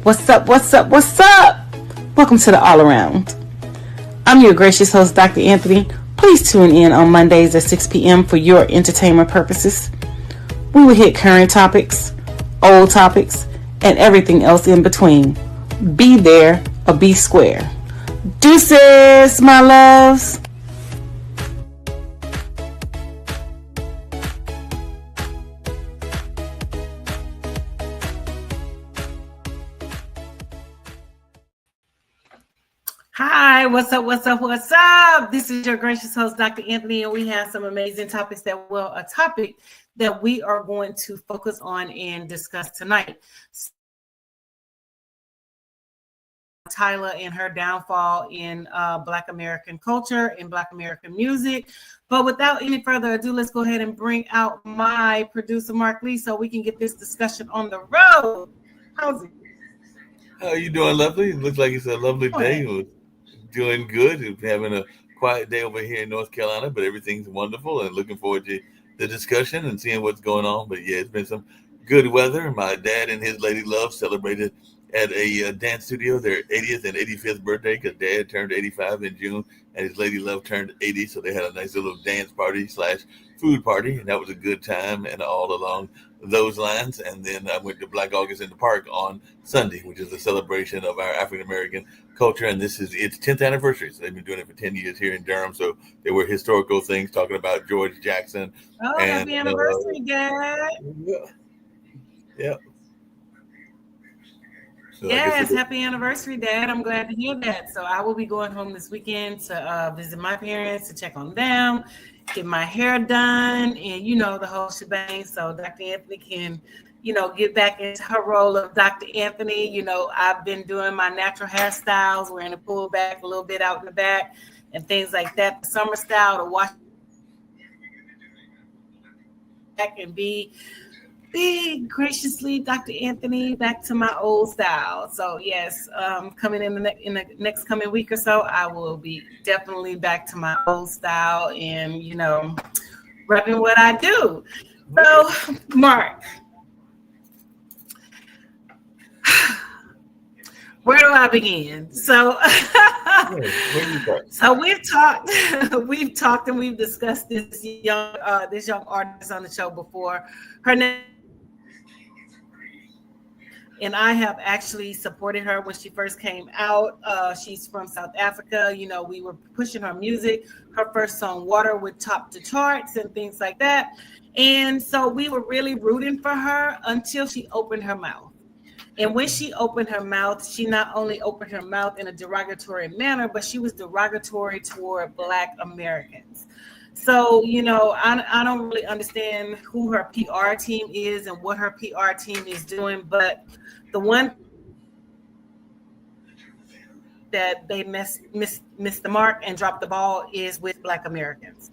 What's up? What's up? What's up? Welcome to the All Around. I'm your gracious host, Dr. Anthony. Please tune in on Mondays at 6 p.m. for your entertainment purposes. We will hit current topics, old topics, and everything else in between. Be there or be square. Deuces, my loves. Hi, what's up, what's up, what's up? This is your gracious host, Dr. Anthony, and we have some amazing topics a topic that we are going to focus on and discuss tonight. Tyla and her downfall in Black American culture and Black American music. But without any further ado, let's go ahead and bring out my producer, Mark Lee, so we can get this discussion on the road. How's it? How are you doing, lovely? It looks like it's a lovely day. We're doing good. We're having a quiet day over here in North Carolina, but everything's wonderful and looking forward to the discussion and seeing what's going on. But yeah, it's been some good weather. My dad and his lady love celebrated at a dance studio their 80th and 85th birthday because Dad turned 85 in June and his lady love turned 80. So they had a nice little dance party / food party, and that was a good time and all along those lines. And then I went to Black August in the Park on Sunday, which is a celebration of our African American culture, and this is its 10th anniversary. So they've been doing it for 10 years here in Durham. So there were historical things talking about George Jackson. Oh, happy anniversary, Dad. Yeah. So yes, happy anniversary, Dad. I'm glad to hear that. So I will be going home this weekend to visit my parents, to check on them, get my hair done, and the whole shebang. So Dr. Anthony can, get back into her role of Dr. Anthony. I've been doing my natural hairstyles, wearing a pull back a little bit out in the back and things like that. The summer style to wash back and be graciously, Dr. Anthony, back to my old style. So yes, coming in the next coming week or so, I will be definitely back to my old style and repping what I do. So, Mark, where do I begin? So, so we've talked, and we've discussed this young artist on the show before. Her name. And I have actually supported her when she first came out. She's from South Africa. We were pushing her music. Her first song, Water, would top the charts and things like that. And so we were really rooting for her until she opened her mouth. And when she opened her mouth, she not only opened her mouth in a derogatory manner, but she was derogatory toward Black Americans. So, I don't really understand who her PR team is and what her PR team is doing, but the one that they missed the mark and dropped the ball is with Black Americans.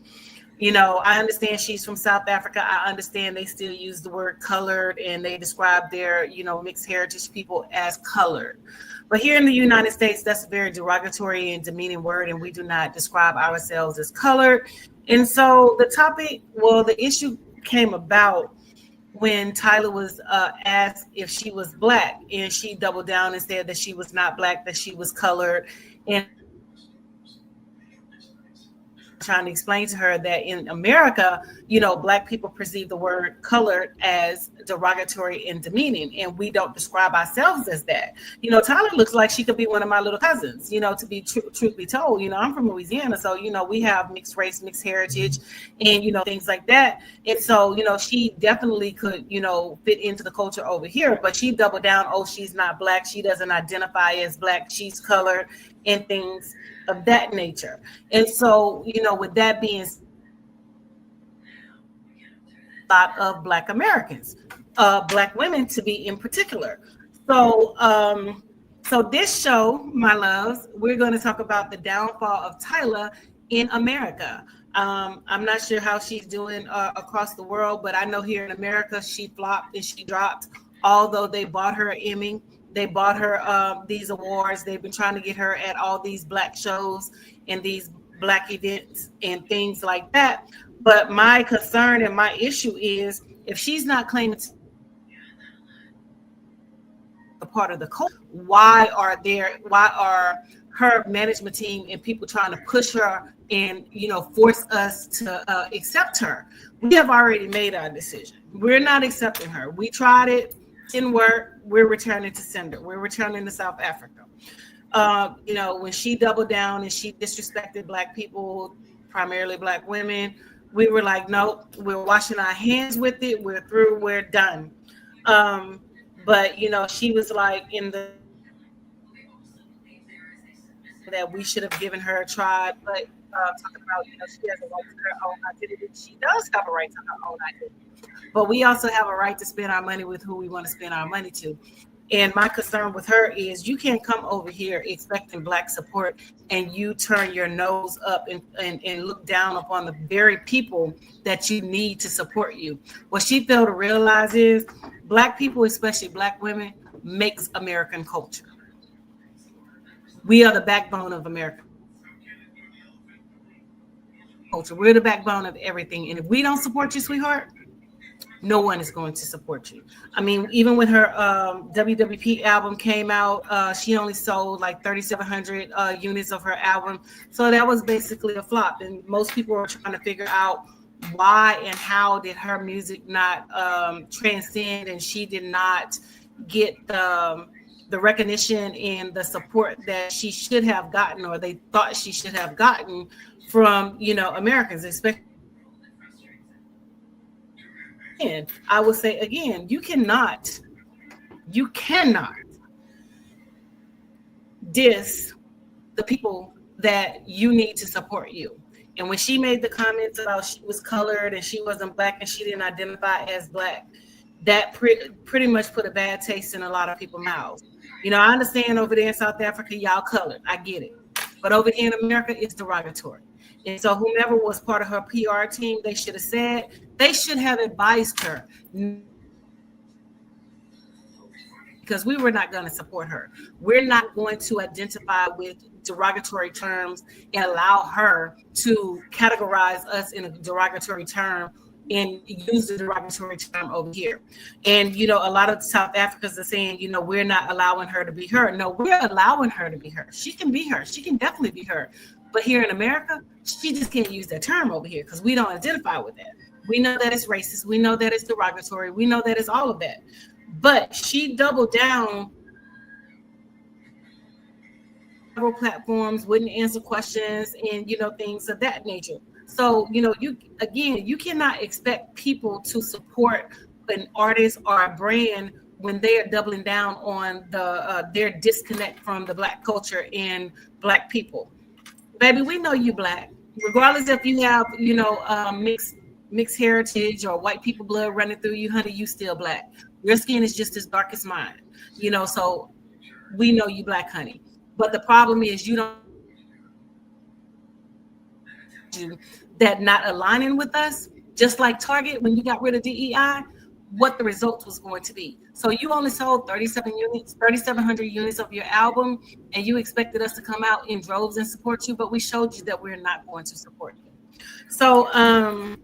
I understand she's from South Africa. I understand they still use the word colored and they describe their, mixed heritage people as colored. But here in the United States, that's a very derogatory and demeaning word, and we do not describe ourselves as colored. And so the issue came about when Tyla was asked if she was Black, and she doubled down and said that she was not Black, that she was colored. And trying to explain to her that in America, Black people perceive the word colored as derogatory and demeaning, and we don't describe ourselves as that. Tyler looks like she could be one of my little cousins, to be truth be told. I'm from Louisiana, so we have mixed race, mixed heritage, and things like that. And so she definitely could fit into the culture over here, but she doubled down. Oh, she's not Black, she doesn't identify as Black, she's colored, and things of that nature. And so with that being said, a lot of Black Americans, Black women to be in particular. So so this show, my loves, we're going to talk about the downfall of Tyla in America. I'm not sure how she's doing across the world, but I know here in America she flopped and she dropped. Although they bought her an Emmy, they bought her these awards. They've been trying to get her at all these Black shows and these Black events and things like that. But my concern and my issue is if she's not claiming a part of the culture, why are her management team and people trying to push her and, you know, force us to accept her? We have already made our decision. We're not accepting her. We tried it, didn't work. We're returning to sender. We're returning to South Africa. You know, when she doubled down and she disrespected Black people, primarily Black women, we were like, nope, we're washing our hands with it. We're through. We're done. But, you know, she was like that we should have given her a try. But talking about, you know, she has a right to her own identity. She does have a right to her own identity. But we also have a right to spend our money with who we want to spend our money to. And my concern with her is you can't come over here expecting Black support and you turn your nose up and look down upon the very people that you need to support you. What she failed to realize is Black people, especially Black women, makes American culture. We are the backbone of America culture. We're the backbone of everything. And if we don't support you, sweetheart, no one is going to support you. I mean, even when her WWP album came out, she only sold like 3,700 units of her album. So that was basically a flop. And most people are trying to figure out why and how did her music not transcend, and she did not get the recognition and the support that she should have gotten, or they thought she should have gotten from, you know, Americans, especially. And I will say again, you cannot diss the people that you need to support you. And when she made the comments about she was colored and she wasn't Black and she didn't identify as Black, that pretty much put a bad taste in a lot of people's mouths. You know, I understand over there in South Africa, y'all colored. I get it. But over here in America, it's derogatory. And so whomever was part of her PR team, they should have advised her, because we were not going to support her. We're not going to identify with derogatory terms and allow her to categorize us in a derogatory term and use the derogatory term over here. And, you know, a lot of South Africans are saying, you know, we're not allowing her to be her. No, we're allowing her to be her. She can be her. She can definitely be her. But here in America, she just can't use that term over here because we don't identify with that. We know that it's racist. We know that it's derogatory. We know that it's all of that. But she doubled down several platforms, wouldn't answer questions, and, you know, things of that nature. So, you know, you cannot expect people to support an artist or a brand when they are doubling down on their disconnect from the Black culture and Black people. Baby, we know you Black, regardless if you have, you know, mixed heritage or white people blood running through you, honey, you still Black. Your skin is just as dark as mine, you know, so we know you Black, honey. But the problem is you don't that not aligning with us, just like Target when you got rid of DEI, what the result was going to be. So you only sold 3,700 units of your album, and you expected us to come out in droves and support you, but we showed you that we're not going to support you. So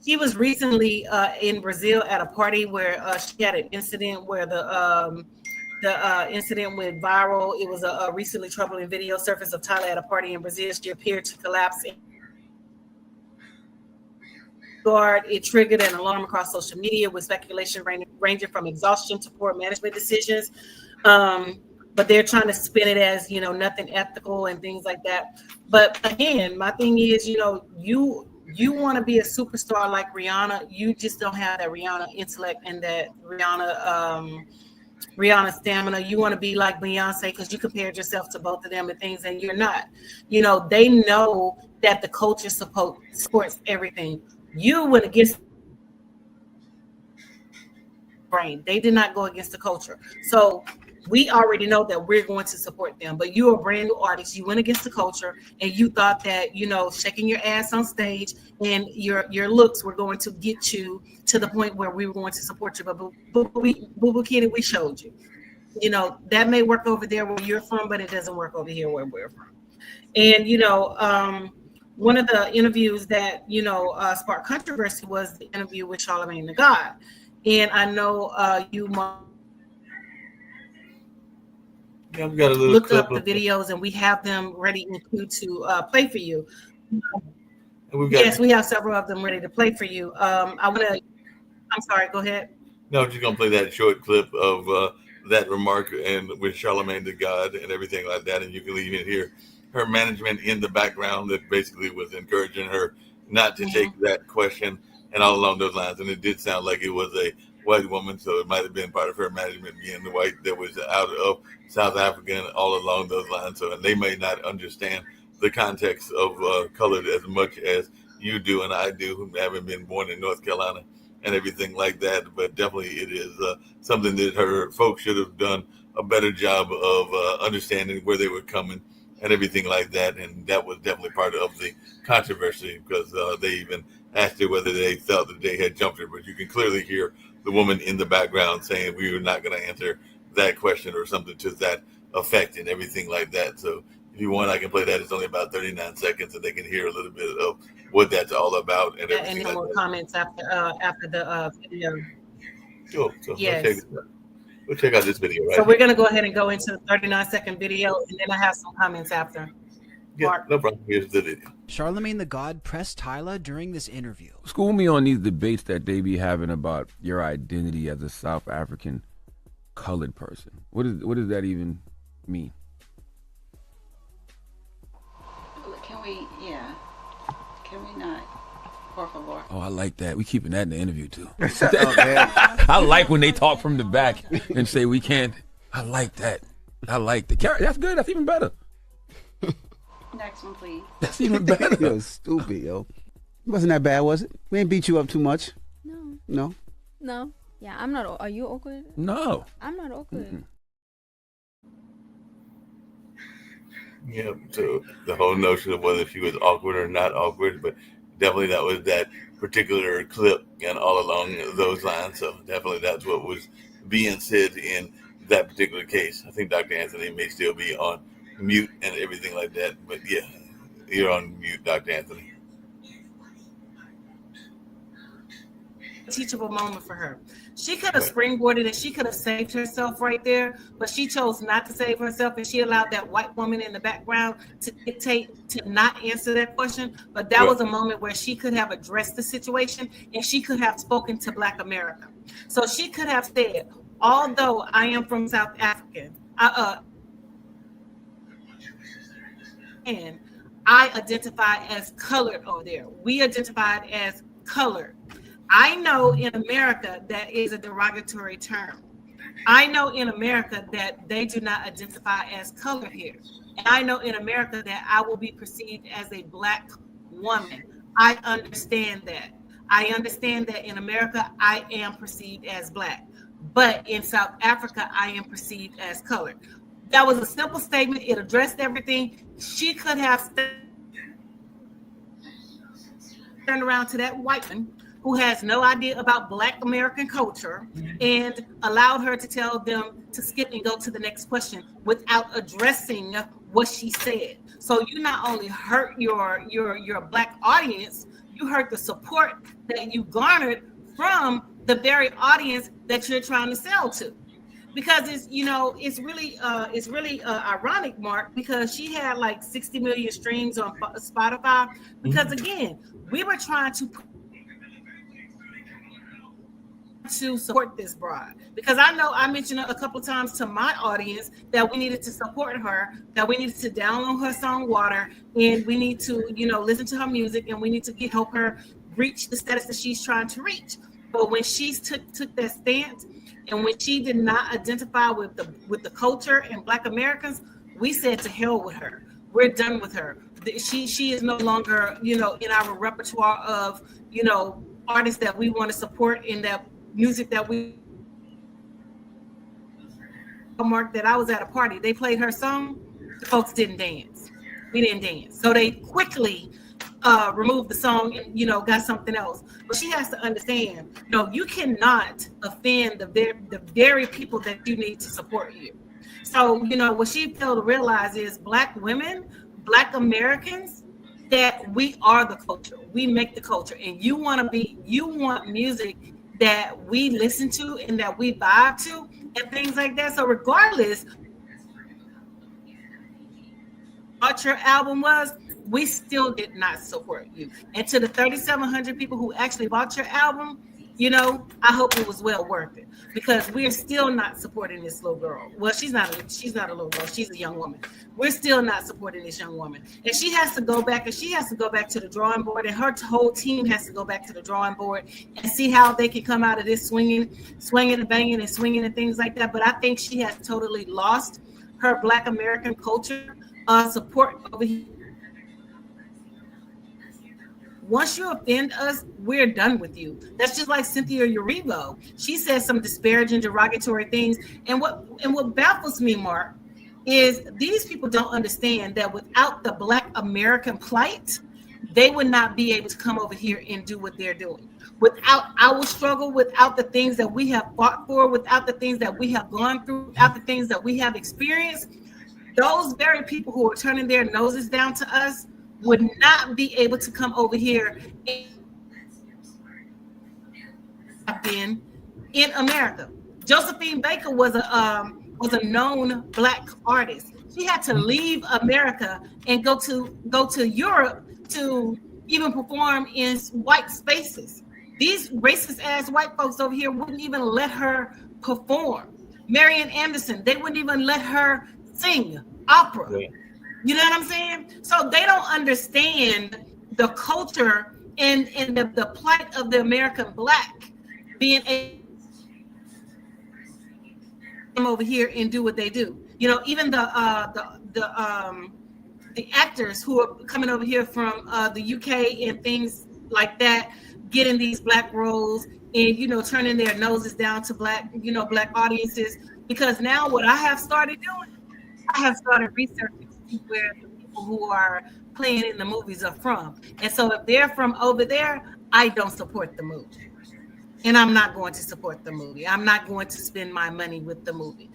she was recently in Brazil at a party where she had an incident where the incident went viral. It was a recently troubling video surfaced of Tyler at a party in Brazil. She appeared to collapse. It triggered an alarm across social media with speculation ranging from exhaustion to poor management decisions. But they're trying to spin it as, you know, nothing ethical and things like that. But again, my thing is, you know, you want to be a superstar like Rihanna. You just don't have that Rihanna intellect and that Rihanna stamina. You want to be like Beyonce because you compared yourself to both of them and things, and you're not. You know, they know that the culture supports everything. You went against brain. They did not go against the culture. So we already know that we're going to support them. But you're a brand new artist. You went against the culture, and you thought that, you know, shaking your ass on stage and your looks were going to get you to the point where we were going to support you. But Boo Kitty, we showed you. You know, that may work over there where you're from, but it doesn't work over here where we're from. And, you know, one of the interviews that, you know, sparked controversy was the interview with Charlamagne the God. And I know you Yeah, we got a little look clip up the of, videos, and we have them ready in queue to play for you. and we've got. Yes, we have several of them ready to play for you. I'm sorry, go ahead. No, I'm just gonna play that short clip of that remark and with Charlemagne the God and everything like that, and you can even hear her management in the background that basically was encouraging her not to take that question and all along those lines. And it did sound like it was a white woman, so it might have been part of her management being the white that was out of South Africa and all along those lines. So, and they may not understand the context of colored as much as you do and I do, who haven't been born in North Carolina and everything like that. But definitely it is something that her folks should have done a better job of understanding where they were coming and everything like that. And that was definitely part of the controversy because they even asked her whether they felt that they had jumped her. But you can clearly hear the woman in the background saying, we were not going to answer that question or something to that effect and everything like that. So if you want, I can play that. It's only about 39 seconds and they can hear a little bit of what that's all about. And and then more comments after the video. Sure. So yes. We'll check out this video. Right. So we're going to go ahead and go into the 39-second video, and then I have some comments after. Yeah, Mark. No problem. Here's the video. Charlemagne the God pressed Tyla during this interview. School me on these debates that they be having about your identity as a South African colored person. What does that even mean? Can we not? Por favor. Oh, I like that. We keeping that in the interview too. I like when they talk from the back and say we can't. I like that. I like the character. That's good. That's even better. Next one, please. That's even better. Yo, stupid, yo. Wasn't that bad, was it? We ain't beat you up too much. No. No? No. Yeah, I'm not. Are you awkward? No. I'm not awkward. Mm-mm. Yeah, so the whole notion of whether she was awkward or not awkward, but definitely that was that particular clip and all along those lines. So definitely that's what was being said in that particular case. I think Dr. Anthony may still be on mute and everything like that, but yeah, you're on mute, Dr. Anthony. Teachable moment for her. She could have springboarded and she could have saved herself right there, but she chose not to save herself, and she allowed that white woman in the background to dictate to not answer that question. But that was a moment where she could have addressed the situation and she could have spoken to Black America. So she could have said, although I am from South Africa, and I identify as colored over there. We identified as colored. I know in America that is a derogatory term. I know in America that they do not identify as colored here. And I know in America that I will be perceived as a Black woman. I understand that. I understand that in America, I am perceived as Black. But in South Africa, I am perceived as colored. That was a simple statement. It addressed everything. She could have turned around to that white man who has no idea about Black American culture and allowed her to tell them to skip and go to the next question without addressing what she said. So you not only hurt your Black audience, you hurt the support that you garnered from the very audience that you're trying to sell to. Because it's really ironic, Mark, because she had like 60 million streams on Spotify. Because again, we were trying to support this broad, because I know I mentioned a couple of times to my audience that we needed to support her, that we needed to download her song Water, and we need to listen to her music, and we need to help her reach the status that she's trying to reach. But when she took that stance, and when she did not identify with the culture and Black Americans, we said to hell with her. We're done with her. She is no longer in our repertoire of artists that we want to support in that music that we. Mark, that I was at a party, they played her song, the folks didn't dance. We didn't dance, so they quickly removed the song and got something else. But she has to understand, you cannot offend the very people that you need to support you. So what she failed to realize is Black women, Black Americans, that we are the culture. We make the culture, and you want music that we listen to and that we vibe to and things like that. So regardless what your album was, we still did not support you. And to the 3,700 people who actually bought your album, you know, I hope it was well worth it, because we're still not supporting this little girl. Well, she's not a little girl. She's a young woman. We're still not supporting this young woman. And she has to go back, to the drawing board, and her whole team has to go back to the drawing board and see how they can come out of this swinging and banging and swinging and things like that. But I think she has totally lost her Black American culture support over here. Once you offend us, we're done with you. That's just like Cynthia Erivo. She says some disparaging, derogatory things. And what baffles me, Mark, is these people don't understand that without the Black American plight, they would not be able to come over here and do what they're doing. Without our struggle, without the things that we have fought for, without the things that we have gone through, without the things that we have experienced, those very people who are turning their noses down to us would not be able to come over here and in America. Josephine Baker was a known Black artist. She had to leave America and go to Europe to even perform in white spaces. These racist ass white folks over here wouldn't even let her perform. Marian Anderson, they wouldn't even let her sing opera. Yeah. You know what I'm saying? So they don't understand the culture and the plight of the American Black being able to come over here and do what they do. You know, even the actors who are coming over here from the UK and things like that, getting these Black roles and, you know, turning their noses down to Black audiences. Because now what I have started doing, I have started researching where the people who are playing in the movies are from. And so if they're from over there, I don't support the movie. And I'm not going to support the movie. I'm not going to spend my money with the movie.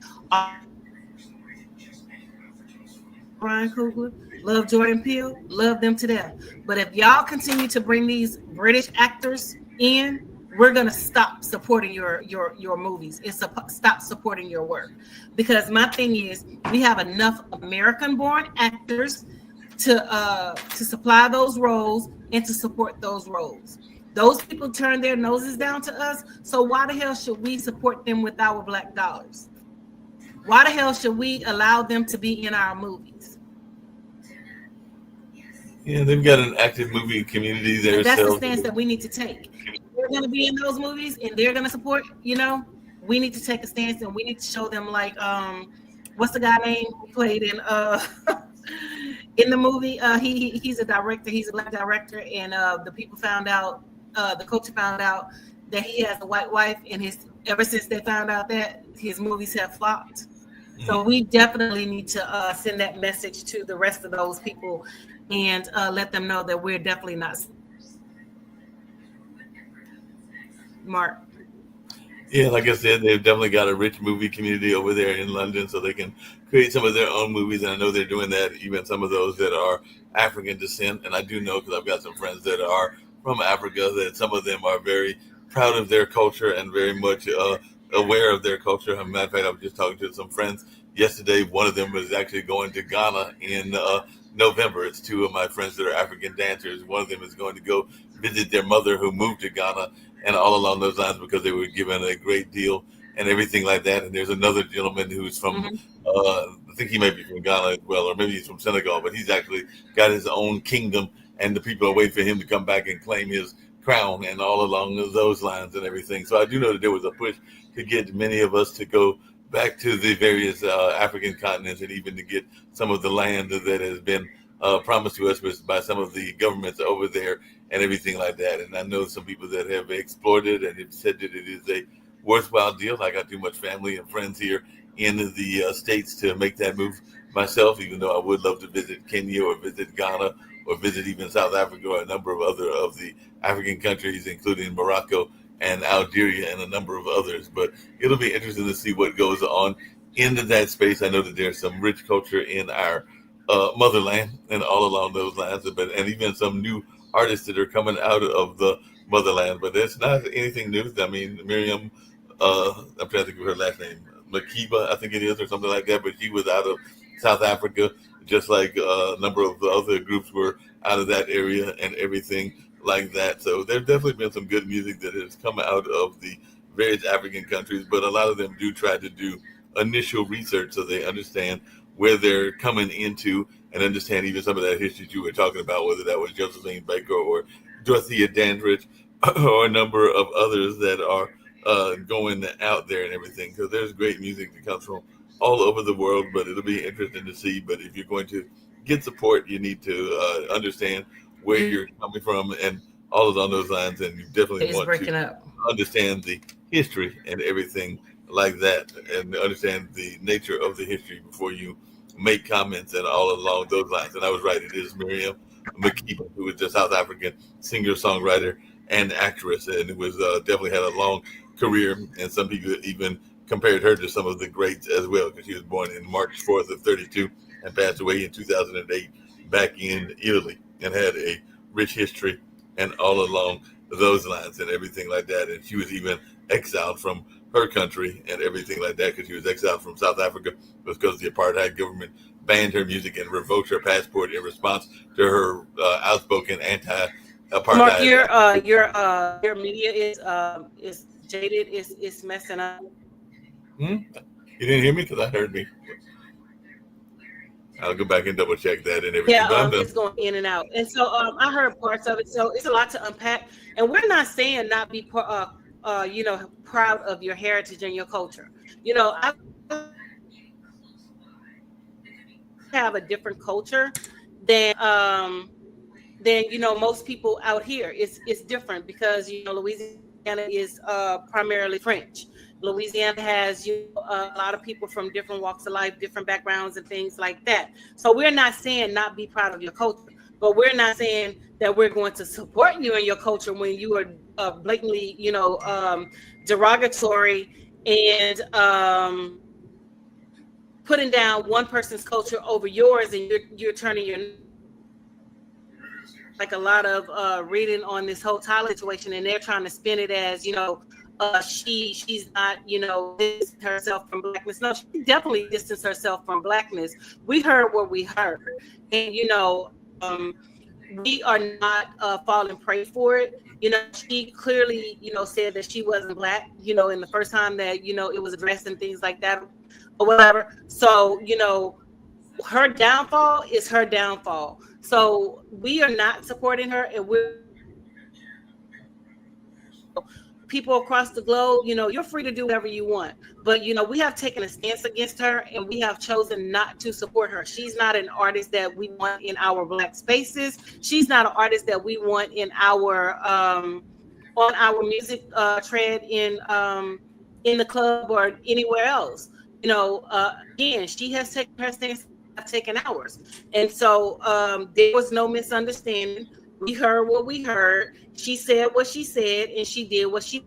Ryan Coogler, love Jordan Peele, love them to death. But if y'all continue to bring these British actors in, we're gonna stop supporting your movies. It's stop supporting your work, because my thing is we have enough American-born actors to supply those roles and to support those roles. Those people turn their noses down to us. So why the hell should we support them with our Black dollars? Why the hell should we allow them to be in our movies? Yeah, they've got an active movie community there. And that's the stance that we need to take. If they're going to be in those movies and they're going to support, you know, we need to take a stance and we need to show them, like, what's the guy name who played in the movie? He's a director. He's a Black director, and the people found out, the culture found out that he has a white wife, and ever since they found out that, his movies have flopped. Mm-hmm. So we definitely need to send that message to the rest of those people and let them know that we're definitely not. Mark. Yeah, like I said, they've definitely got a rich movie community over there in London, so they can create some of their own movies. And I know they're doing that, even some of those that are African descent. And I do know, because I've got some friends that are from Africa, that some of them are very proud of their culture and very much aware of their culture. As a matter of fact, I was just talking to some friends yesterday. One of them was actually going to Ghana in November. It's two of my friends that are African dancers. One of them is going to go visit their mother who moved to Ghana, and all along those lines, because they were given a great deal and everything like that. And there's another gentleman who's from, I think he may be from Ghana as well, or maybe he's from Senegal, but he's actually got his own kingdom, and the people are waiting for him to come back and claim his crown, and all along those lines and everything. So I do know that there was a push to get many of us to go back to the various African continents, and even to get some of the land that has been promised to us by some of the governments over there and everything like that. And I know some people that have explored it and have said that it is a worthwhile deal. I got too much family and friends here in the States to make that move myself, even though I would love to visit Kenya or visit Ghana or visit even South Africa or a number of other of the African countries, including Morocco and Algeria and a number of others. But it'll be interesting to see what goes on into that space. I know that there's some rich culture in our motherland and all along those lines, and even some new artists that are coming out of the motherland. But it's not anything new. I mean, Miriam, I'm trying to think of her last name, Makeba, I think it is, or something like that, but she was out of South Africa. just like a number of the other groups were out of that area and everything like that. So there's definitely been some good music that has come out of the various African countries, but a lot of them do try to do initial research so they understand where they're coming into and understand even some of that history you were talking about, whether that was Josephine Baker or Dorothea Dandridge or a number of others that are going out there and everything. Because there's great music that comes from all over the world, but it'll be interesting to see. But if you're going to get support, you need to understand where you're coming from and all along those lines, and you definitely want to understand the history and everything like that, and understand the nature of the history before you make comments and all along those lines. And I was right, it is Miriam Makeba, who is a South African singer, songwriter, and actress, and it was definitely had a long career, and some people even compared her to some of the greats as well, because she was born in March 4th of 32 and passed away in 2008 back in Italy, and had a rich history and all along those lines and everything like that. And she was even exiled from her country and everything like that, because she was exiled from South Africa because the apartheid government banned her music and revoked her passport in response to her outspoken anti-apartheid. Mark, your media is jaded, is messing up. You didn't hear me? Because I heard me. I'll go back and double check that and everything. Yeah, it's going in and out. And so I heard parts of it. So it's a lot to unpack. And we're not saying not be, proud of your heritage and your culture. I have a different culture than most people out here. It's different because Louisiana is primarily French. Louisiana has a lot of people from different walks of life, different backgrounds and things like that. So we're not saying not be proud of your culture, but we're not saying that we're going to support you in your culture when you are blatantly, derogatory and putting down one person's culture over yours, and you're turning your, like a lot of reading on this whole Tyler situation, and they're trying to spin it as she's not distanced herself from blackness. No, she definitely distanced herself from blackness. We heard what we heard, and we are not falling prey for it. She clearly said that she wasn't black in the first time that it was addressed and things like that or whatever. So her downfall is her downfall. So we are not supporting her, and we're people across the globe, you're free to do whatever you want. But, we have taken a stance against her, and we have chosen not to support her. She's not an artist that we want in our Black spaces. She's not an artist that we want in our on our music tread in the club or anywhere else. Again, she has taken her stance, I've taken ours. And so there was no misunderstanding. We heard what we heard. She said what she said, and she did what she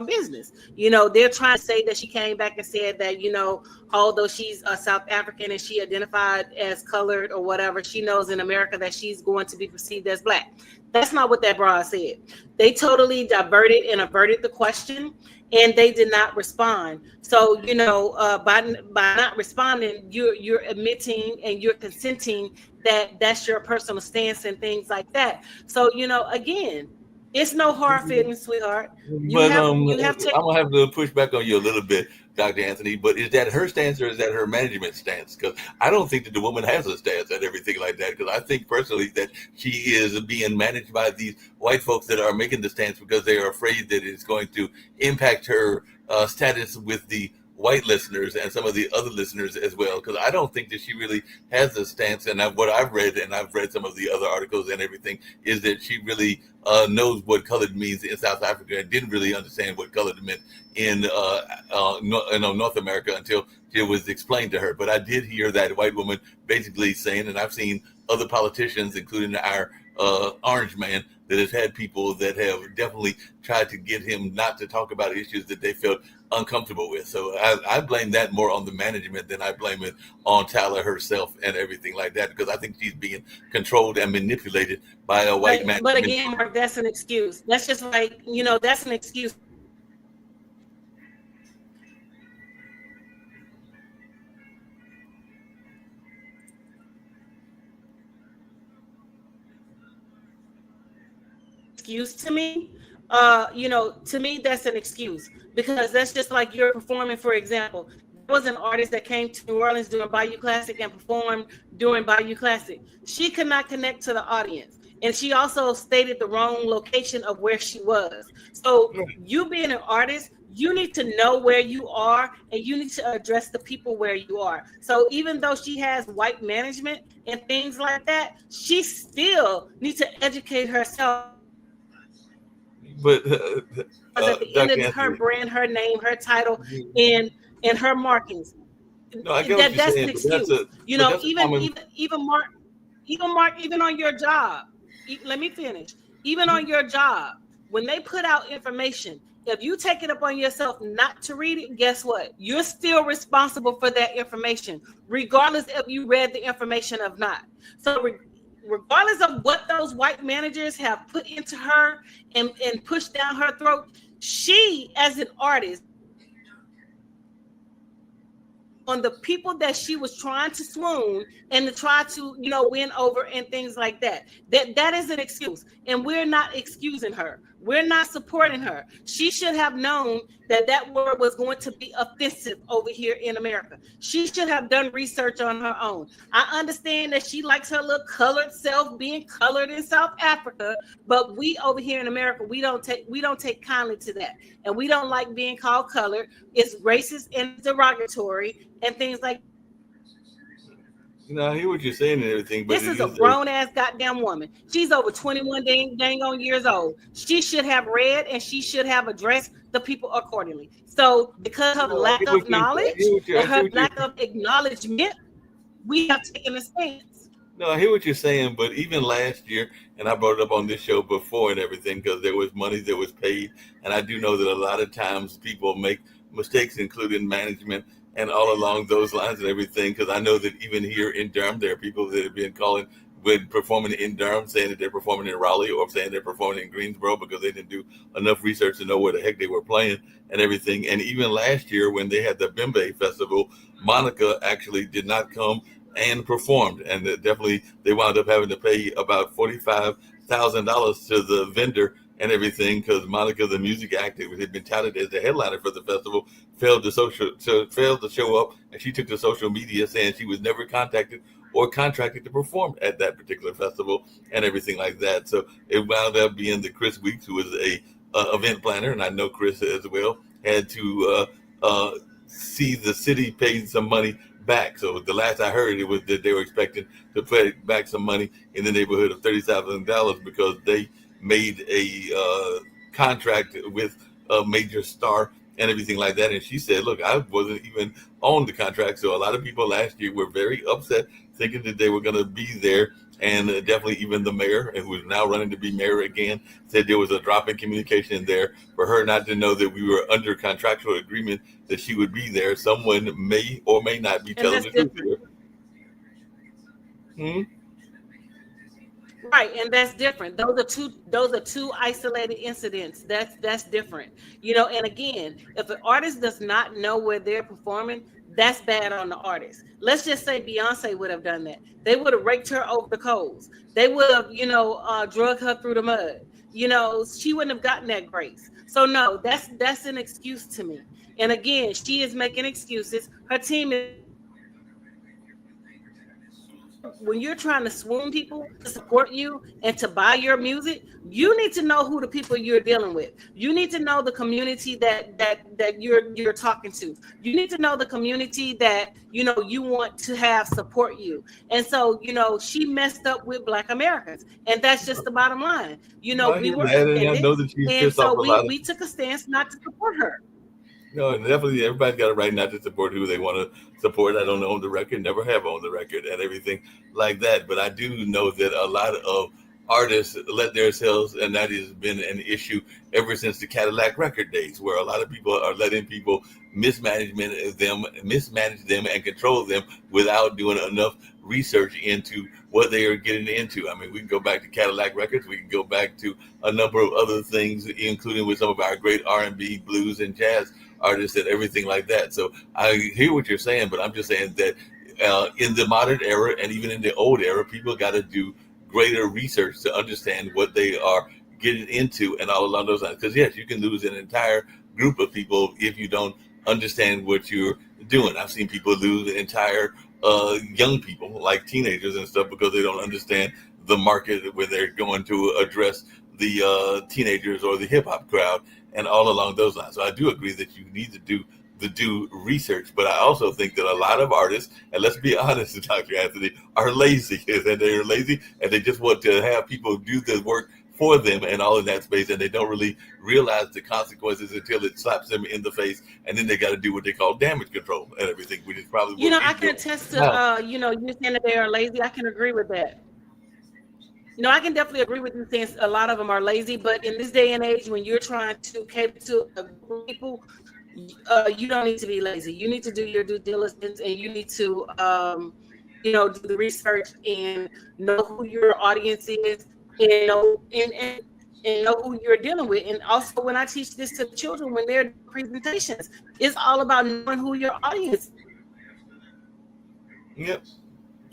business. They're trying to say that she came back and said that, although she's a South African and she identified as colored or whatever, she knows in America that she's going to be perceived as black. That's not what that broad said. They totally diverted and averted the question, and they did not respond. So, by not responding, you're admitting and you're consenting that that's your personal stance and things like that. So, again, it's no hard feelings, sweetheart. I'm gonna have to push back on you a little bit, Dr. Anthony. But is that her stance or is that her management stance? Because I don't think that the woman has a stance and everything like that. Because I think personally that she is being managed by these white folks that are making the stance because they are afraid that it's going to impact her status with the white listeners and some of the other listeners as well, because I don't think that she really has a stance. And what I've read, and I've read some of the other articles and everything, is that she really knows what colored means in South Africa and didn't really understand what colored meant in North America until it was explained to her. But I did hear that white woman basically saying, and I've seen other politicians, including our orange man, that has had people that have definitely tried to get him not to talk about issues that they felt uncomfortable with. So I blame that more on the management than I blame it on Tyler herself and everything like that, because I think she's being controlled and manipulated by a white man. But again, Mark, that's an excuse. That's just like, that's an excuse. excuse to me. To me, that's an excuse because that's just like you're performing. For example, there was an artist that came to New Orleans during Bayou Classic and performed during Bayou Classic. She could not connect to the audience. And she also stated the wrong location of where she was. So you being an artist, you need to know where you are and you need to address the people where you are. So even though she has white management and things like that, she still needs to educate herself. But At the end of her brand, her name, her title, and her markings. No, I get what you're That's saying, an excuse. Even Mark, even on your job. Let me finish. Even on your job, when they put out information, if you take it upon yourself not to read it, guess what? You're still responsible for that information, regardless if you read the information or not. So regardless of what those white managers have put into her and pushed down her throat, she, as an artist, on the people that she was trying to swoon and to try to, win over and things like that. That is an excuse. And we're not excusing her. We're not supporting her. She should have known that word was going to be offensive over here in America. She should have done research on her own. I understand that she likes her little colored self being colored in South Africa, but we over here in America, we don't take kindly to that. And we don't like being called colored. It's racist and derogatory and things like that. I hear what you're saying and everything, but this is a grown-ass goddamn woman. She's over 21 dang on years old. She should have read and she should have addressed the people accordingly. So because of lack of knowledge and her lack of acknowledgement, we have taken a stance. No, I hear what you're saying, but even last year, and I brought it up on this show before and everything, because there was money that was paid, and I do know that a lot of times people make mistakes, including management, and all along those lines and everything, because I know that even here in Durham, there are people that have been calling when performing in Durham, saying that they're performing in Raleigh or saying they're performing in Greensboro because they didn't do enough research to know where the heck they were playing and everything. And even last year when they had the Bembe Festival, Monica actually did not come and performed. And definitely they wound up having to pay about $45,000 to the vendor and everything, because Monica, the music act that had been touted as the headliner for the festival, failed to show up, and she took to social media saying she was never contacted or contracted to perform at that particular festival and everything like that. So it wound up being that Chris Weeks, who was a event planner, and I know Chris as well, had to see the city pay some money back. So the last I heard, it was that they were expecting to pay back some money in the neighborhood of $30,000 because they made a contract with a major star and everything like that. And she said, look, I wasn't even on the contract. So a lot of people last year were very upset, thinking that they were going to be there. And definitely even the mayor, who is now running to be mayor again, said there was a drop in communication there for her not to know that we were under contractual agreement that she would be there. Someone may or may not be telling the truth here. Right, and that's different. Those are two isolated incidents. That's different. And again, if an artist does not know where they're performing, that's bad on the artist. Let's just say Beyonce would have done that. They would have raked her over the coals. They would have, drug her through the mud. She wouldn't have gotten that grace. So no, that's an excuse to me. And again, she is making excuses. Her team is. When you're trying to swoon people to support you and to buy your music, you need to know who the people you're dealing with. You need to know the community that you're talking to. You need to know the community that you want to have support you. And so she messed up with Black Americans, and that's just the bottom line. We were offended, and so we took a stance not to support her. No, definitely everybody's got a right not to support who they want to support. I don't own the record, never have owned the record and everything like that. But I do know that a lot of artists let themselves, and that has been an issue ever since the Cadillac record days, where a lot of people are letting people mismanage them and control them without doing enough research into what they are getting into. I mean, we can go back to Cadillac Records. We can go back to a number of other things, including with some of our great R&B, blues, and jazz artists and everything like that. So I hear what you're saying, but I'm just saying that in the modern era and even in the old era, people got to do greater research to understand what they are getting into and all along those lines. Because yes, you can lose an entire group of people if you don't understand what you're doing. I've seen people lose entire young people, like teenagers and stuff, because they don't understand the market where they're going to address the teenagers or the hip hop crowd and all along those lines. So I do agree that you need to do research, but I also think that a lot of artists, and let's be honest, Dr. Anthony, are lazy, and they're lazy, and they just want to have people do the work for them and all in that space, and they don't really realize the consequences until it slaps them in the face, and then they got to do what they call damage control and everything, which is probably what I can attest to you saying that they are lazy. I can agree with that. I can definitely agree with you saying a lot of them are lazy, but in this day and age, when you're trying to cater to a group of people, you don't need to be lazy. You need to do your due diligence, and you need to do the research and know who your audience is, and know who you're dealing with. And also, when I teach this to children when they're doing presentations, it's all about knowing who your audience is. Yep.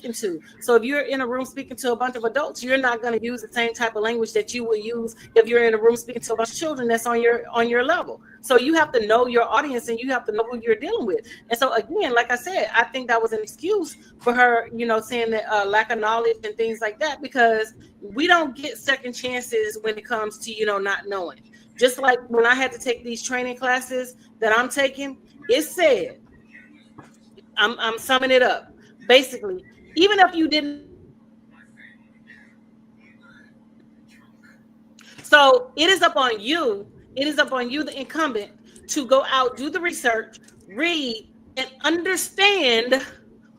To. So if you're in a room speaking to a bunch of adults, you're not going to use the same type of language that you would use if you're in a room speaking to a bunch of children that's on your level. So you have to know your audience, and you have to know who you're dealing with. And so again, like I said, I think that was an excuse for her, saying that lack of knowledge and things like that, because we don't get second chances when it comes to not knowing. Just like when I had to take these training classes that I'm taking, it said, I'm summing it up, basically. Even if you didn't. So it is up on you. It is up on you, the incumbent, to go out, do the research, read, and understand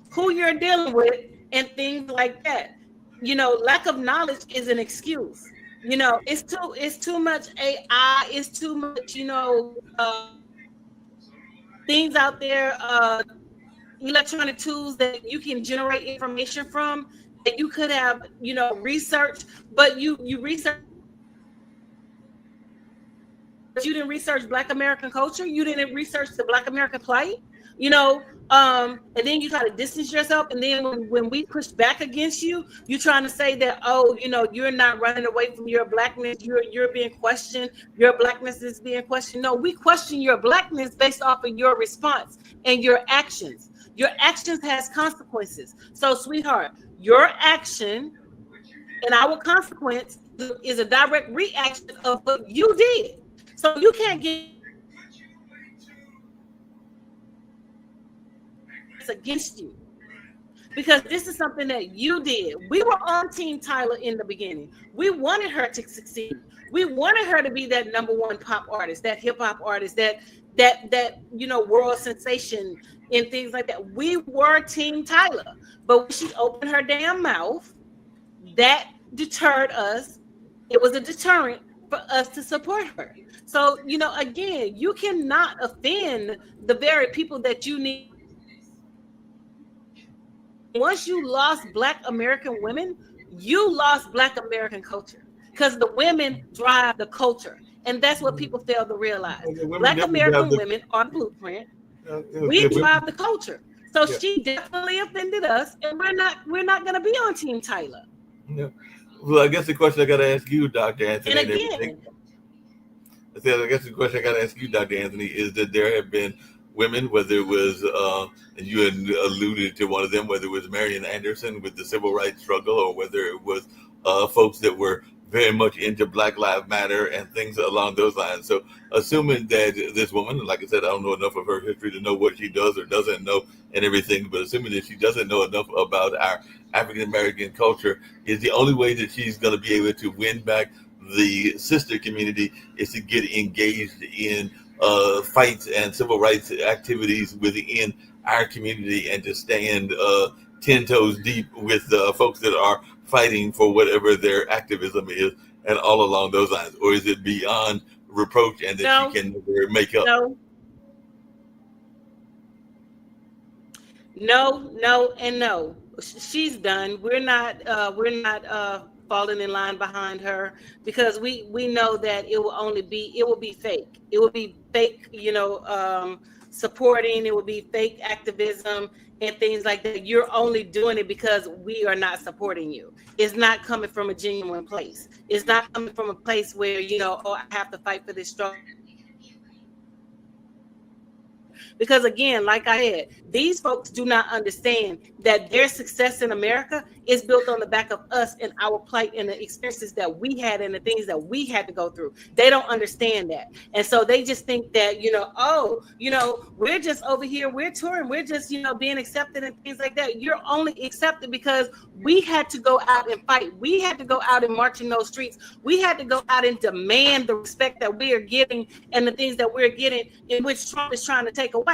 who you're dealing with and things like that. Lack of knowledge is an excuse. It's too much AI. It's too much, things out there. Electronic tools that you can generate information from that you could have, researched, but you research. You didn't research Black American culture. You didn't research the Black American plight, and then you try to distance yourself. And then when we push back against you, you're trying to say that, you're not running away from your Blackness. You're being questioned. Your Blackness is being questioned. No, we question your Blackness based off of your response and your actions. Your actions has consequences. So, sweetheart, your action and our consequence is a direct reaction of what you did. So you can't get it's against you, because this is something that you did. We were on Team Tyler in the beginning. We wanted her to succeed. We wanted her to be that #1 pop artist, that hip hop artist, that world sensation and things like that. We were Team Tyler, but when she opened her damn mouth, that deterred us. It was a deterrent for us to support her. So, again, you cannot offend the very people that you need. Once you lost Black American women, you lost Black American culture, because the women drive the culture. And that's what people fail to realize. Black American women are the blueprint. We drive the culture. So she definitely offended us, and we're not going to be on Team Tyler. Yeah. Well, I guess the question I got to ask you, Dr. Anthony, and again, I guess the question I got to ask you, Dr. Anthony, is that there have been women, whether it was, and you had alluded to one of them, whether it was Marian Anderson with the civil rights struggle, or whether it was folks that were very much into Black Lives Matter and things along those lines. So assuming that this woman, like I said, I don't know enough of her history to know what she does or doesn't know and everything, but assuming that she doesn't know enough about our African-American culture, is the only way that she's going to be able to win back the sister community is to get engaged in fights and civil rights activities within our community, and to stand 10 toes deep with folks that are fighting for whatever their activism is and all along those lines? Or is it beyond reproach and that she can never make up? No. She's done. We're not falling in line behind her, because we know that it will be fake. It will be fake, supporting. It would be fake activism and things like that. You're only doing it because we are not supporting you. It's not coming from a genuine place. It's not coming from a place where, oh, I have to fight for this struggle. Because again, like I said, these folks do not understand that their success in America is built on the back of us and our plight and the experiences that we had and the things that we had to go through. They don't understand that. And so they just think that, we're just over here, we're touring, we're just, being accepted and things like that. You're only accepted because we had to go out and fight. We had to go out and march in those streets. We had to go out and demand the respect that we are getting and the things that we're getting, in which Trump is trying to take away.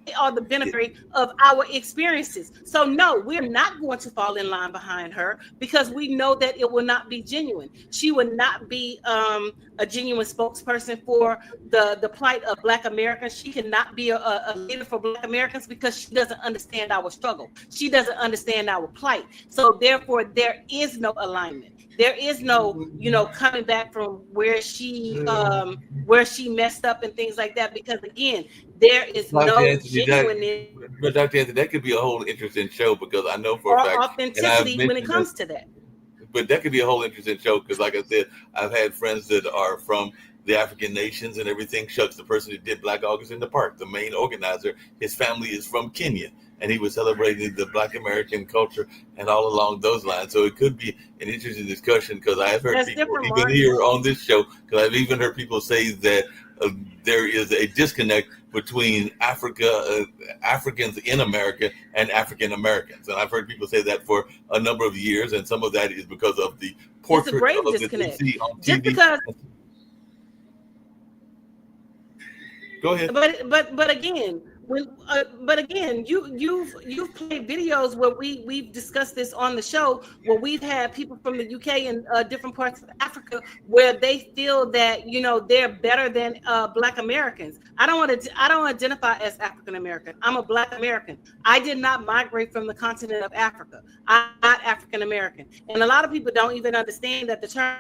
They are the benefit of our experiences. So no, we're not going to fall in line behind her because we know that it will not be genuine. She would not be a genuine spokesperson for the plight of Black Americans. She cannot be a leader for Black Americans because she doesn't understand our struggle. She doesn't understand our plight. So therefore, there is no alignment. There is no, coming back from where she messed up and things like that. Because again, there is no genuineness. But Dr. Anthony, that could be a whole interesting show because I know for a fact authenticity when it comes to that. But that could be a whole interesting show because, like I said, I've had friends that are from the African nations and everything. Shucks, the person who did Black August in the Park, the main organizer, his family is from Kenya. And he was celebrating the Black American culture and all along those lines. So it could be an interesting discussion because I've heard people even here on this show, because I've even heard people say that there is a disconnect between Africans in America and African Americans. And I've heard people say that for a number of years. And some of that is because of the portrait that they see on TV. Just because. Go ahead. But again, you've played videos where we've discussed this on the show where we've had people from the UK and different parts of Africa where they feel that they're better than Black Americans. I don't identify as African American. I'm a Black American. I did not migrate from the continent of Africa. I'm not African American, and a lot of people don't even understand that the term.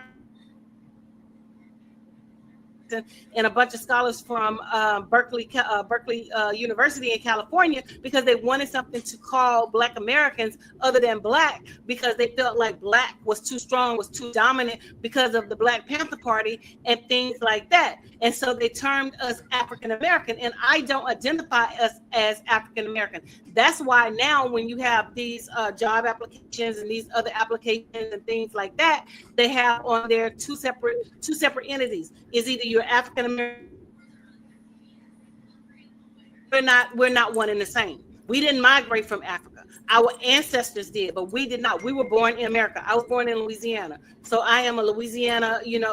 And a bunch of scholars from Berkeley University in California because they wanted something to call Black Americans other than Black because they felt like Black was too strong, was too dominant because of the Black Panther Party and things like that. And so they termed us African American, and I don't identify us as African American. That's why now when you have these job applications and these other applications and things like that, they have on there two separate entities. Is either you're African American. We're not one and the same. We didn't migrate from Africa. Our ancestors did, but we did not. We were born in America. I was born in Louisiana. So I am a Louisianian,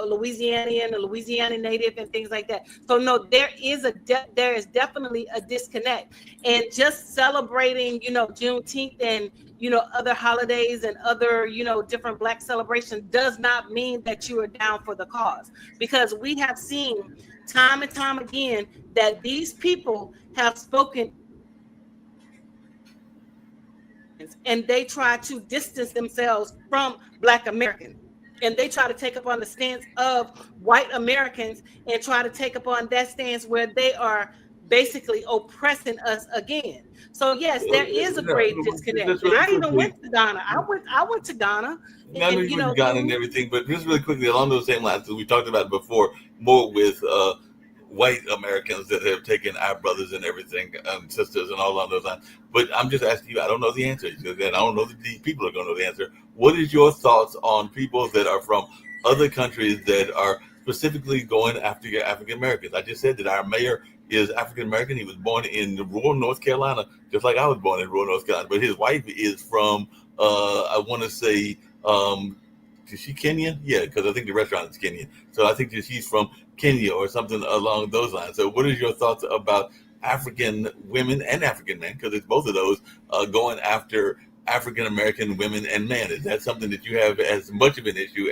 a Louisiana native and things like that. So no, there is definitely a disconnect. And just celebrating, Juneteenth and, other holidays and other, different Black celebrations does not mean that you are down for the cause. Because we have seen time and time again that these people have spoken and they try to distance themselves from Black Americans. And they try to take up on the stance of white Americans and try to take up on that stance where they are basically oppressing us again. So yes, there is a great disconnect. And I even went to Ghana. I went to Ghana. And, I know you went to Ghana and everything, but just really quickly along those same lines, we talked about it before, more with white Americans that have taken our brothers and everything, sisters and all along those lines. But I'm just asking you, I don't know the answer. And I don't know that these people are going to know the answer. What is your thoughts on people that are from other countries that are specifically going after your African Americans? I just said that our mayor is African American. He was born in rural North Carolina, just like I was born in rural North Carolina. But his wife is from, I want to say, is she Kenyan? Yeah, because I think the restaurant is Kenyan. So I think that she's from Kenya or something along those lines. So what is your thoughts about African women and African men, because it's both of those, going after African American women and men? Is that something that you have as much of an issue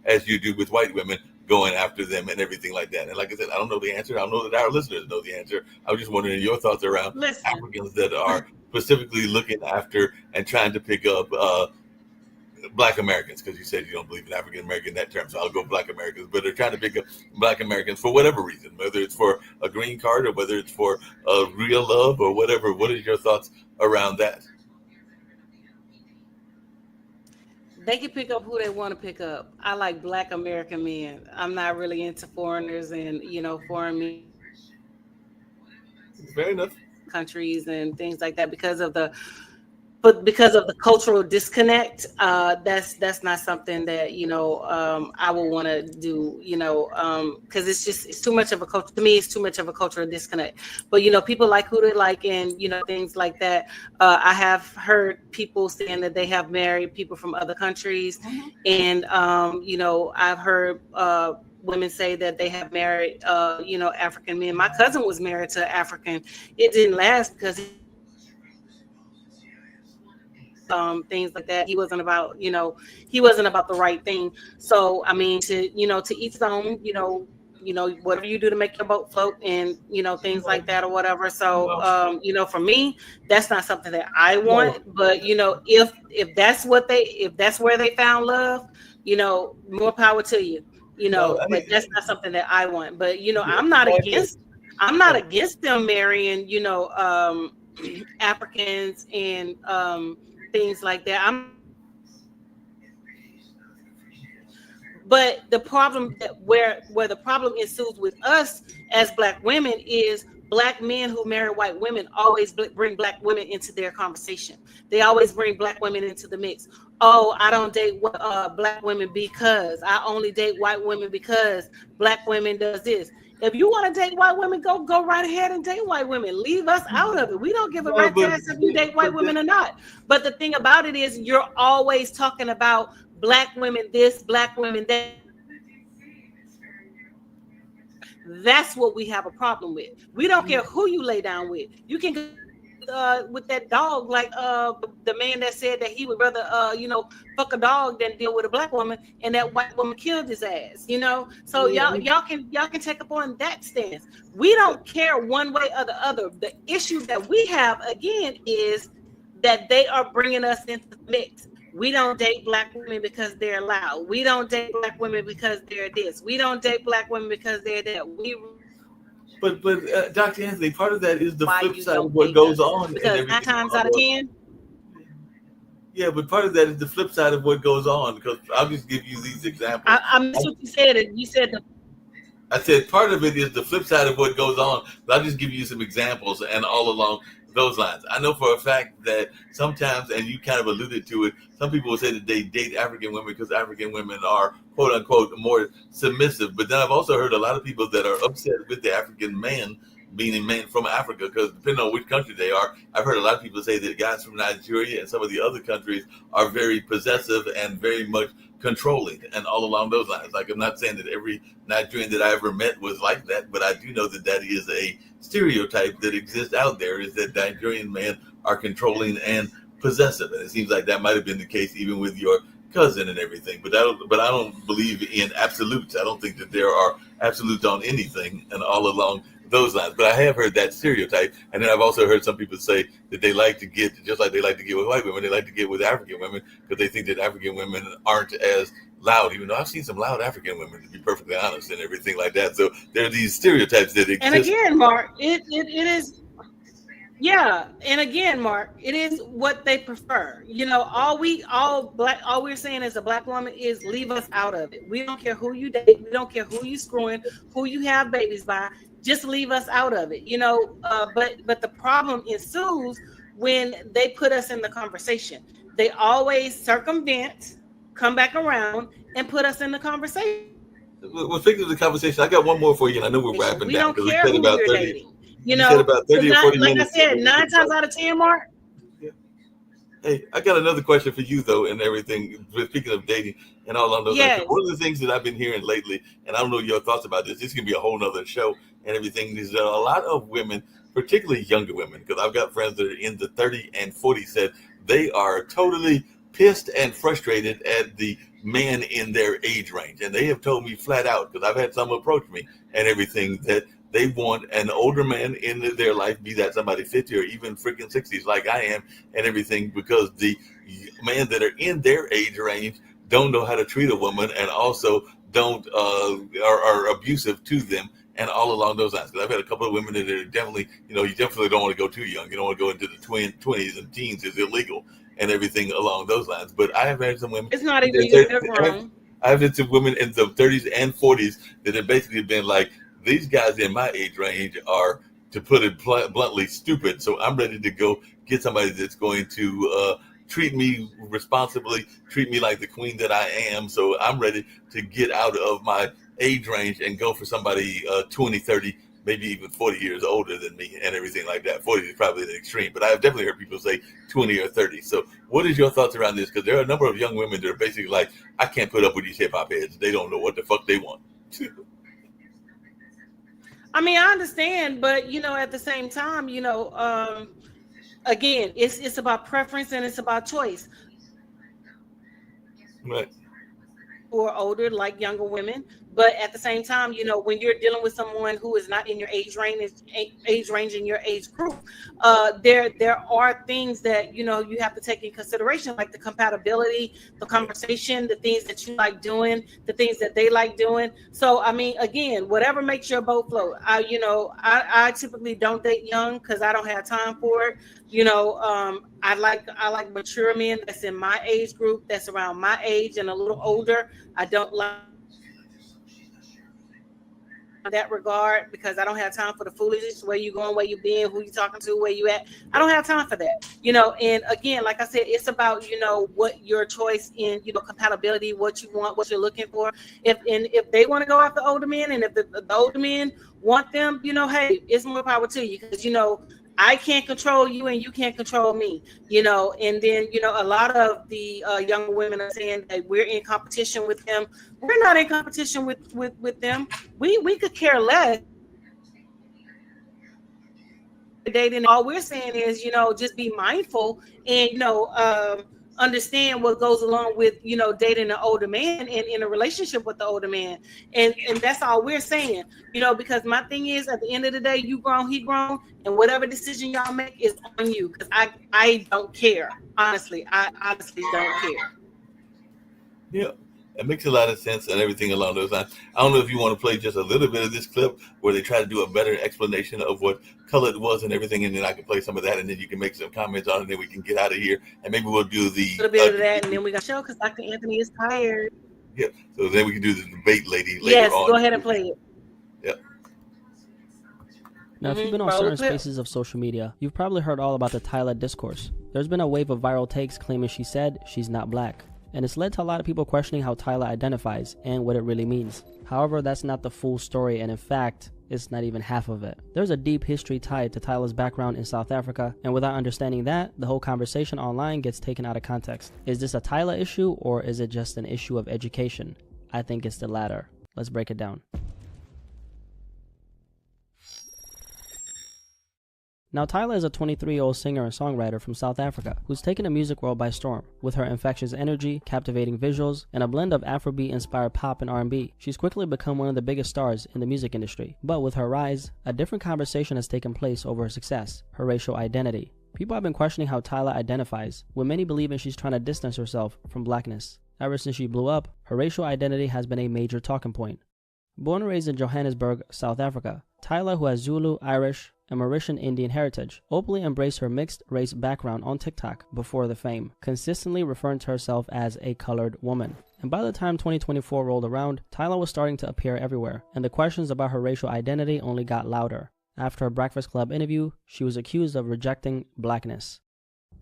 as you do with white women going after them and everything like that? And like I said, I don't know the answer. I don't know that our listeners know the answer. I was just wondering your thoughts around Africans that are specifically looking after and trying to pick up Black Americans, because you said you don't believe in African American in that term, so I'll go Black Americans, but they're trying to pick up Black Americans for whatever reason, whether it's for a green card or whether it's for real love or whatever. What is your thoughts around that? They can pick up who they want to pick up. I like Black American men. I'm not really into foreigners and, foreign Fair enough. countries and things like that because of the cultural disconnect. That's not something that I will want to do, because it's too much of a culture. To me, it's too much of a cultural disconnect. But people like who they like, and things like that. I have heard people saying that they have married people from other countries, and I've heard women say that they have married African men. My cousin was married to African. It didn't last because things like that. He wasn't about the right thing. So I mean, to each his own. Whatever you do to make your boat float, and things like that or whatever. So for me, that's not something that I want. But if that's where they found love, more power to you. But that's not something that I want. But I'm not against them marrying Africans and things like that. But the problem where the problem ensues with us as Black women is Black men who marry white women always bring Black women into their conversation. They always bring Black women into the mix. Oh, I don't date Black women because I only date white women because Black women does this. If you want to date white women, go right ahead and date white women. Leave us out of it. We don't give a rat's ass if you date white women or not. But the thing about it is you're always talking about Black women this, Black women that. That's what we have a problem with. We don't care who you lay down with. You can go with that dog, like the man that said that he would rather fuck a dog than deal with a Black woman, and that white woman killed his ass. So y'all can take up on that stance. We don't care one way or the other. The issue that we have again is that they are bringing us into the mix. We don't date Black women because they're loud. We don't date Black women because they're this. We don't date Black women because they're that. But Dr. Anthony, part of that is the flip side of what goes on. Because 9 times out of 10. Yeah, but part of that is the flip side of what goes on. Because I'll just give you these examples. I missed what you said. You said I said part of it is the flip side of what goes on. But I'll just give you some examples, and all along those lines. I know for a fact that sometimes, and you kind of alluded to it, some people will say that they date African women because African women are, quote unquote, more submissive. But then I've also heard a lot of people that are upset with the African man, meaning men from Africa, because depending on which country they are, I've heard a lot of people say that guys from Nigeria and some of the other countries are very possessive and very much controlling, and all along those lines. Like, I'm not saying that every Nigerian that I ever met was like that, but I do know that that is a stereotype that exists out there, is that Nigerian men are controlling and possessive. And it seems like that might have been the case even with your cousin and everything. But I don't believe in absolutes. I don't think that there are absolutes on anything, and all along those lines. But I have heard that stereotype. And then I've also heard some people say that they like to get, just like they like to get with white women, they like to get with African women because they think that African women aren't as loud, even though I've seen some loud African women, to be perfectly honest, and everything like that. So there are these stereotypes that exist. And again, Mark, it is, yeah. And again, Mark, it is what they prefer. All we're saying as a Black woman is leave us out of it. We don't care who you date. We don't care who you screwing, who you have babies by. Just leave us out of it, but the problem ensues when they put us in the conversation. They always circumvent, come back around, and put us in the conversation. Well, speaking of the conversation, I got one more for you, and I know we're wrapping down. We don't care who you're dating. You said about 30 or 40 like minutes. I said, 9 times out of 10, Mark. Yeah. Hey, I got another question for you, though, and everything. Speaking of dating and all on those, one of the things that I've been hearing lately, and I don't know your thoughts about this. This can be a whole nother show and everything. Is that a lot of women, particularly younger women, because I've got friends that are in the 30 and 40, said they are totally pissed and frustrated at the man in their age range, and they have told me flat out, because I've had some approach me and everything, that they want an older man in their life, be that somebody 50 or even freaking 60s like I am and everything, because the men that are in their age range don't know how to treat a woman and also don't are abusive to them and all along those lines. Because I've had a couple of women that are definitely, you definitely don't want to go too young. You don't want to go into the 20s and teens. It's illegal and everything along those lines. But I have had some women. It's not illegal. They're grown. I've had some women in the 30s and 40s that have basically been like, these guys in my age range are, to put it bluntly, stupid. So I'm ready to go get somebody that's going to treat me responsibly, treat me like the queen that I am. So I'm ready to get out of my age range and go for somebody 20, 30, maybe even 40 years older than me and everything like that. 40 is probably the extreme, but I've definitely heard people say 20 or 30. So what is your thoughts around this? Because there are a number of young women that are basically like, I can't put up with these hip hop heads. They don't know what the fuck they want. I mean, I understand, but at the same time, again, it's about preference and it's about choice. Right. Or older, like younger women, but at the same time, when you're dealing with someone who is not in your age range in your age group, there are things that you have to take in consideration, like the compatibility, the conversation, the things that you like doing, the things that they like doing. So I mean, again, whatever makes your boat float. I typically don't date young because I don't have time for it. I like mature men that's in my age group, that's around my age and a little older. I don't like that regard because I don't have time for the foolishness. Where you going, where you been, who you talking to, where you at. I don't have time for that. And again, like I said, it's about what your choice in compatibility, what you want, what you're looking for. If they want to go after older men, and if the older men want them, hey, it's more power to you, because I can't control you and you can't control me, and then, a lot of the younger women are saying that we're in competition with them. We're not in competition with them. We could care less. Dating, all we're saying is, just be mindful and, understand what goes along with, dating an older man and in a relationship with the older man. And that's all we're saying, because my thing is, at the end of the day, you grown, he grown, and whatever decision y'all make is on you. Because I don't care. Honestly, I honestly don't care. Yeah. It makes a lot of sense and everything along those lines. I don't know if you want to play just a little bit of this clip where they try to do a better explanation of what colored was and everything, and then I can play some of that, and then you can make some comments on it, and then we can get out of here, and maybe we'll do the a little bit of that, and then we got show because Dr. Anthony is tired. Yeah, so then we can do the debate lady later yes, on. Go ahead and play it. Yeah. Now, if you've been on certain spaces of social media, you've probably heard all about the Tyla discourse. There's been a wave of viral takes claiming she said she's not black, and it's led to a lot of people questioning how Tyla identifies and what it really means. However, that's not the full story, and in fact, it's not even half of it. There's a deep history tied to Tyla's background in South Africa, and without understanding that, the whole conversation online gets taken out of context. Is this a Tyla issue, or is it just an issue of education? I think it's the latter. Let's break it down. Now, Tyla is a 23-year-old singer and songwriter from South Africa who's taken the music world by storm. With her infectious energy, captivating visuals, and a blend of Afrobeat-inspired pop and R&B, she's quickly become one of the biggest stars in the music industry. But with her rise, a different conversation has taken place over her success, her racial identity. People have been questioning how Tyla identifies, with many believing she's trying to distance herself from blackness. Ever since she blew up, her racial identity has been a major talking point. Born and raised in Johannesburg, South Africa, Tyla, who has Zulu, Irish, and Mauritian Indian heritage, openly embraced her mixed race background on TikTok before the fame, consistently referring to herself as a colored woman. And by the time 2024 rolled around, Tyla was starting to appear everywhere, and the questions about her racial identity only got louder. After a Breakfast Club interview, she was accused of rejecting blackness.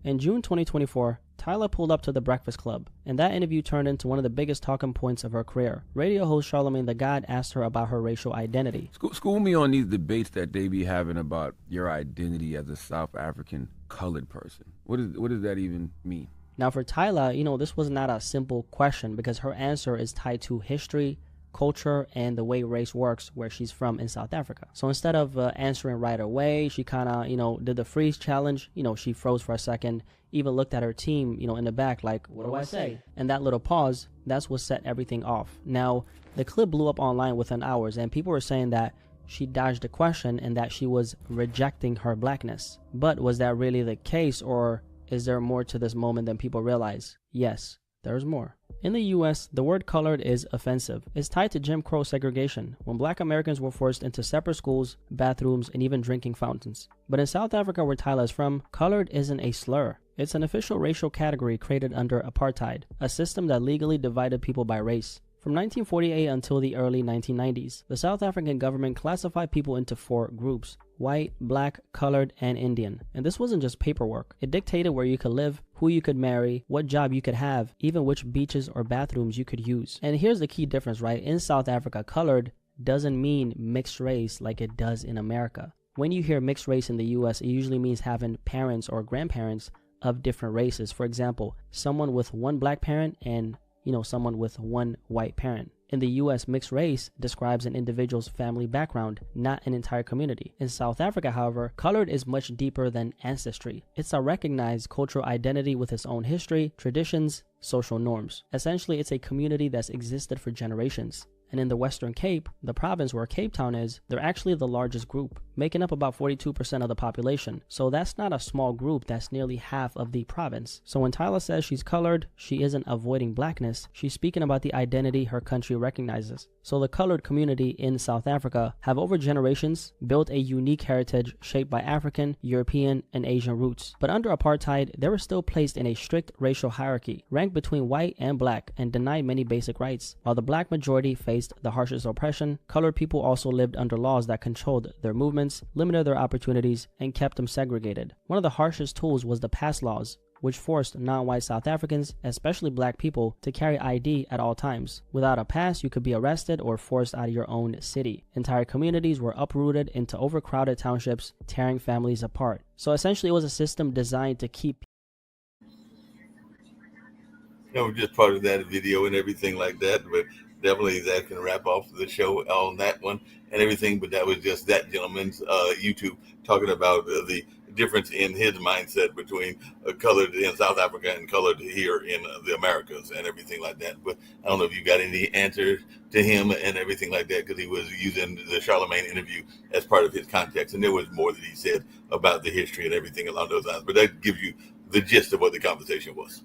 In June 2024, Tyla pulled up to the Breakfast Club, and that interview turned into one of the biggest talking points of her career. Radio host Charlamagne Tha God asked her about her racial identity. School me on these debates that they be having about your identity as a South African colored person. What does that even mean? Now for Tyla, this was not a simple question because her answer is tied to history, culture, and the way race works where she's from in South Africa. So instead of answering right away, she kind of, did the freeze challenge. She froze for a second, even looked at her team, in the back like, what do I say? And that little pause, that's what set everything off. Now, the clip blew up online within hours, and people were saying that she dodged the question and that she was rejecting her blackness. But was that really the case, or is there more to this moment than people realize? Yes, there's more. In the US, the word colored is offensive. It's tied to Jim Crow segregation, when black Americans were forced into separate schools, bathrooms, and even drinking fountains. But in South Africa, where Tyla is from, colored isn't a slur. It's an official racial category created under apartheid, a system that legally divided people by race. From 1948 until the early 1990s, the South African government classified people into 4 groups: white, black, colored, and Indian. And this wasn't just paperwork. It dictated where you could live, who you could marry, what job you could have, even which beaches or bathrooms you could use. And here's the key difference, right? In South Africa, colored doesn't mean mixed race like it does in America. When you hear mixed race in the US, it usually means having parents or grandparents of different races. For example, someone with one black parent and someone with one white parent. In the US, mixed race describes an individual's family background, not an entire community. In South Africa, however, colored is much deeper than ancestry. It's a recognized cultural identity with its own history, traditions, social norms. Essentially, it's a community that's existed for generations. And in the Western Cape, the province where Cape Town is, they're actually the largest group, making up about 42% of the population. So that's not a small group, that's nearly half of the province. So when Tyla says she's colored, she isn't avoiding blackness, she's speaking about the identity her country recognizes. So the colored community in South Africa have over generations built a unique heritage shaped by African, European, and Asian roots. But under apartheid, they were still placed in a strict racial hierarchy, ranked between white and black, and denied many basic rights. While the black majority faced the harshest oppression, colored people also lived under laws that controlled their movements, limited their opportunities, and kept them segregated. One of the harshest tools was the pass laws, which forced non-white South Africans, especially black people, to carry ID at all times. Without a pass, you could be arrested or forced out of your own city. Entire communities were uprooted into overcrowded townships, tearing families apart. So essentially, it was a system designed to keep just part of that video and everything like that, but definitely that can wrap off the show on that one and everything. But that was just that gentleman's YouTube talking about the difference in his mindset between colored in South Africa and colored here in the Americas and everything like that. But I don't know if you got any answers to him and everything like that, because he was using the Charlemagne interview as part of his context, and there was more that he said about the history and everything along those lines. But that gives you the gist of what the conversation was.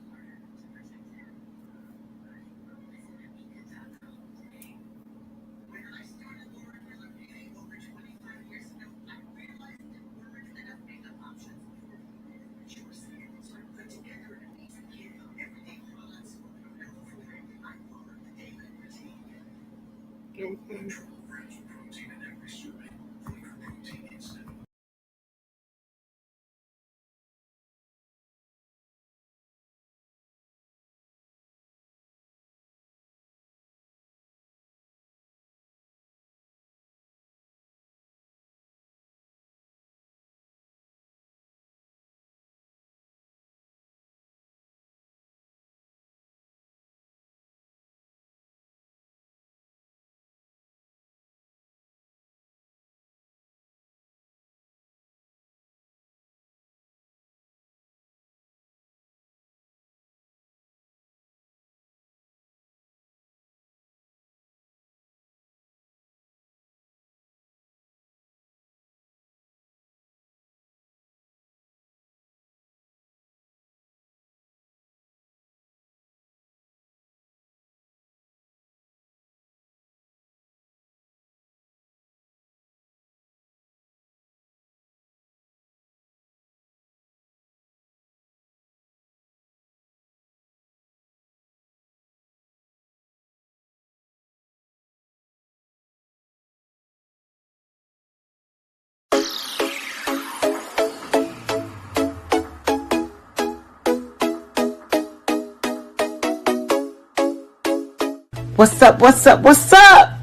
What's up, what's up, what's up?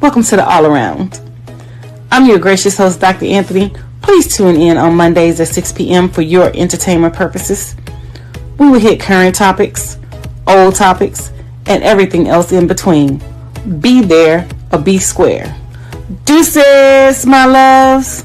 Welcome to the All Around. I'm your gracious host, Dr. Anthony. Please tune in on Mondays at 6 p.m. for your entertainment purposes. We will hit current topics, old topics, and everything else in between. Be there or be square. Deuces, my loves.